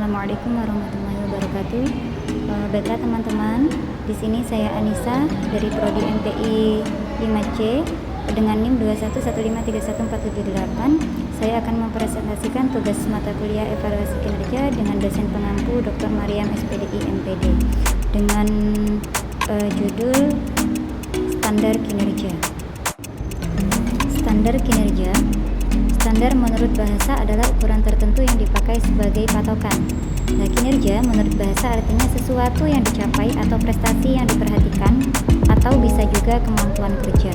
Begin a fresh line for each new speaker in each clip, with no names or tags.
Assalamualaikum warahmatullahi wabarakatuh. Baiklah teman-teman, di sini saya Anissa dari Prodi MPI 5C dengan NIM 211531478. Saya akan mempresentasikan tugas mata kuliah evaluasi kinerja dengan dosen pengampu Dr. Mariam SPDI MPD dengan judul Standar Kinerja. Standar kinerja. Standar menurut bahasa adalah ukuran tertentu yang dipakai sebagai patokan. Nah, kinerja menurut bahasa artinya sesuatu yang dicapai atau prestasi yang diperhatikan atau bisa juga kemampuan kerja.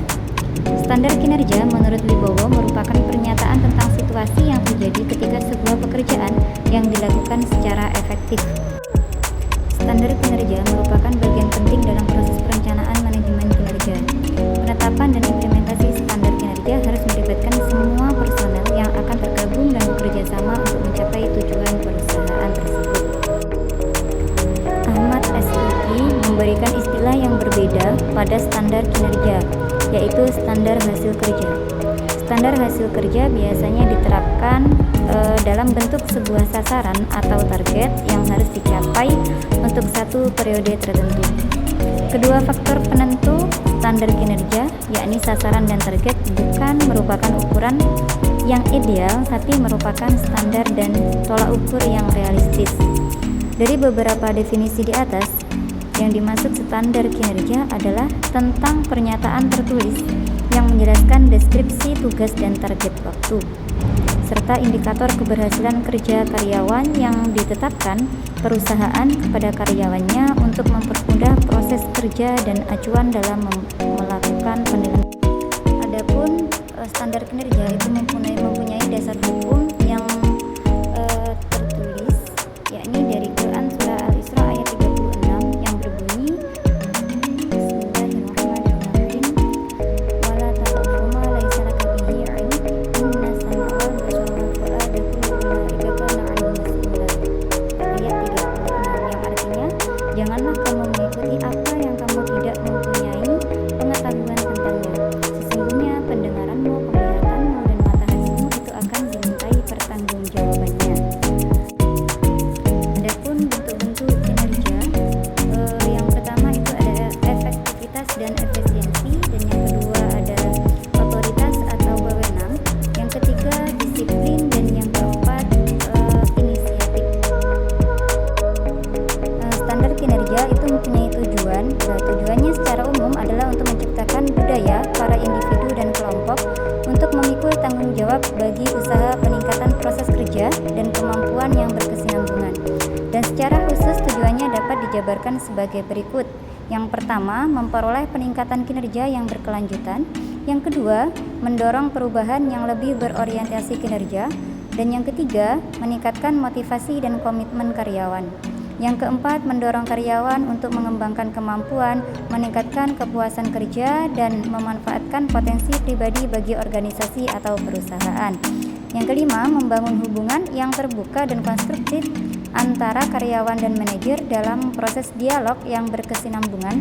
Standar kinerja menurut Wibowo merupakan pernyataan tentang situasi yang terjadi ketika sebuah pekerjaan yang dilakukan secara efektif. Standar kinerja merupakan bagian penting dalam proses perencanaan manajemen kinerja. Penetapan dan implementasi standar kinerja harus melibatkan semua personel yang akan tergabung dan bekerja sama untuk mencapai tujuan perusahaan tersebut. Ahmad S.Luki memberikan istilah yang berbeda pada standar kinerja, yaitu standar hasil kerja. Standar hasil kerja biasanya diterapkan dalam bentuk sebuah sasaran atau target yang harus dicapai untuk satu periode tertentu. Kedua faktor penentu standar kinerja, yakni sasaran dan target, bukan merupakan ukuran yang ideal, tapi merupakan standar dan tolak ukur yang realistis. Dari beberapa definisi di atas, yang dimaksud standar kinerja adalah tentang pernyataan tertulis yang menjelaskan deskripsi tugas dan target waktu, serta indikator keberhasilan kerja karyawan yang ditetapkan perusahaan kepada karyawannya untuk mempermudah proses kerja dan acuan dalam melakukan penilaian. Adapun standar kinerja itu mempunyai dasar hukum yang tertulis, yakni dari Quran surah Al-Isra ayat 36 yang berbunyi Bismillahirrahmanirrahim wala taqfu ma laysa laka bihi 'ilm inna sam'a wal basara wal fu'ada kullu ulaika kana 'anhu mas'ula. Ayat 36 yang artinya, janganlah kamu mengikuti apa yang kamu tidak mempunyai pengetahuan tentangnya. Sesungguhnya pendengaranmu, penglihatanmu, dan mata hatimu itu akan dimintai pertanggungjawabannya. Adapun bentuk-bentuk kinerja, yang pertama itu ada efektivitas dan efisiensi, dan yang kedua ada otoritas atau wewenang, yang ketiga disiplin, dan yang keempat inisiatif. Standar kinerja itu mempunyai tujuan. Tujuannya secara umum adalah untuk menciptakan budaya para individu dan kelompok untuk memikul tanggung jawab bagi usaha peningkatan proses kerja dan kemampuan yang berkesinambungan. Dan secara khusus tujuannya dapat dijabarkan sebagai berikut. Yang pertama, memperoleh peningkatan kinerja yang berkelanjutan. Yang kedua, mendorong perubahan yang lebih berorientasi kinerja. Dan yang ketiga, meningkatkan motivasi dan komitmen karyawan. Yang keempat, mendorong karyawan untuk mengembangkan kemampuan, meningkatkan kepuasan kerja, dan memanfaatkan potensi pribadi bagi organisasi atau perusahaan. Yang kelima, membangun hubungan yang terbuka dan konstruktif antara karyawan dan manajer dalam proses dialog yang berkesinambungan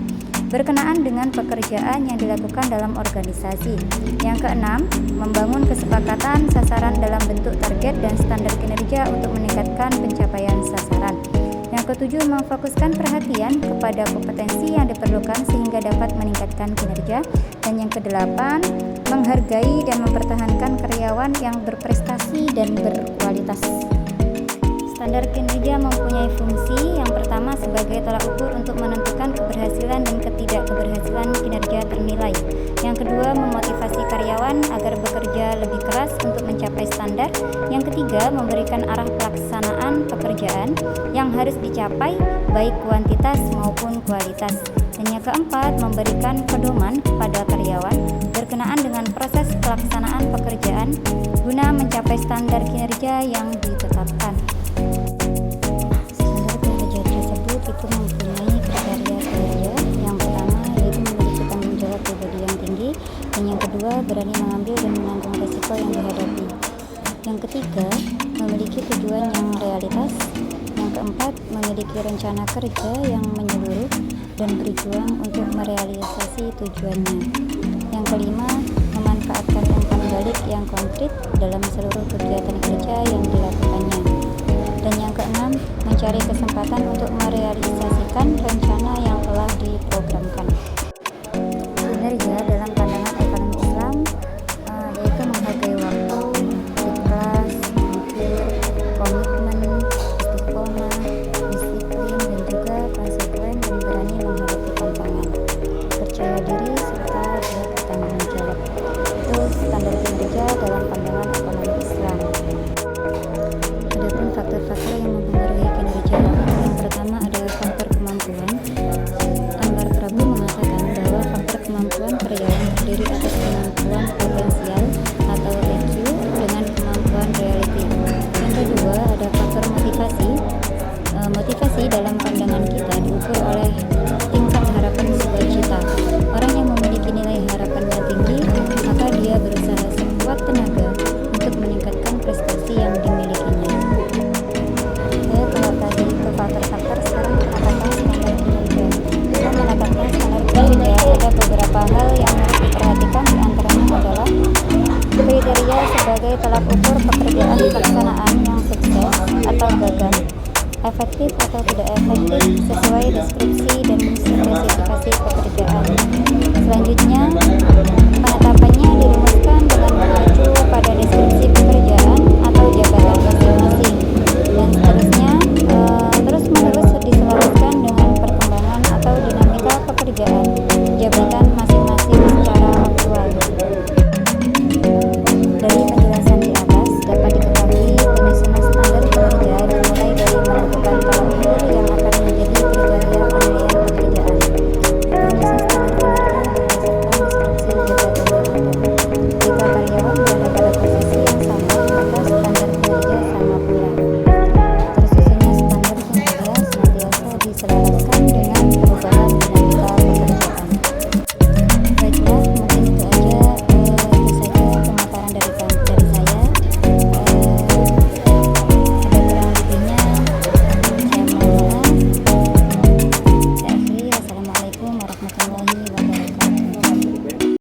berkenaan dengan pekerjaan yang dilakukan dalam organisasi. Yang keenam, membangun kesepakatan sasaran dalam bentuk target dan standar kinerja untuk meningkatkan pencapaian sasaran. Yang ketujuh, memfokuskan perhatian kepada kompetensi yang diperlukan sehingga dapat meningkatkan kinerja. Dan yang kedelapan, menghargai dan mempertahankan karyawan yang berprestasi dan berkualitas. Standar kinerja mempunyai fungsi yang pertama sebagai tolak ukur untuk menentukan keberhasilan dan ketidakkeberhasilan kinerja ternilai. Yang kedua, memotivasi karyawan agar bekerja lebih keras untuk mencapai standar. Yang ketiga, memberikan arah pelaksanaan pekerjaan yang harus dicapai baik kuantitas maupun kualitas. Dan yang keempat, memberikan pedoman kepada karyawan berkenaan dengan proses pelaksanaan pekerjaan guna mencapai standar kinerja yang ditetapkan. Standar kinerja tersebut itu mempunyai kriteria kinerja. Yang pertama yaitu memiliki tanggung jawab pribadi yang tinggi, dan yang kedua berani mengambil dan menanggung risiko yang dihadapi. Yang ketiga, memiliki tujuan yang realitas. Yang keempat, memiliki rencana kerja yang menyeluruh dan berjuang untuk merealisasi tujuannya. Yang kelima, memanfaatkan umpan balik yang konkret dalam seluruh kegiatan kerja yang dilakukannya. Dan yang keenam, mencari kesempatan untuk merealisasikan rencana yang telah diprogramkan. Kinerja dalam pandangan ekonomi Islam yaitu menghargai waktu, ikhlas, jujur, komitmen, istiqomah, disiplin, dan juga konsekuen dan berani menghadapi tantangan, percaya diri, serta dia bertanggung jawab. Itu standar kinerja dalam pandangan ekonomi Islam. Adapun faktor-faktor yang mempengaruhi kinerja, yang pertama ada faktor kemampuan. Anwar Prabu mengatakan bahwa faktor kemampuan karyawan terdiri atas kemampuan potensial atau EQ dengan kemampuan reality. Yang kedua ada faktor motivasi. Motivasi dalam pandangan kita diukur oleh tingkat harapan sebuah cita. Orang yang memiliki nilai harapan yang tinggi, maka dia berusaha sekuat tenaga untuk meningkatkan prestasi yang dimilikinya. Ya, kalau tadi itu faktor-faktor, sekarang menetapkan standar kinerja. Kita menetapkan standar kinerja, ada beberapa hal yang harus diperhatikan, diantaranya adalah kriteria sebagai tolak ukur pekerjaan pelaksanaan yang sukses atau gagal, efektif atau tidak efektif sesuai deskripsi dan spesifikasi pekerjaan. Selanjutnya, penetapannya dirumuskan dengan mengacu pada deskripsi pekerjaan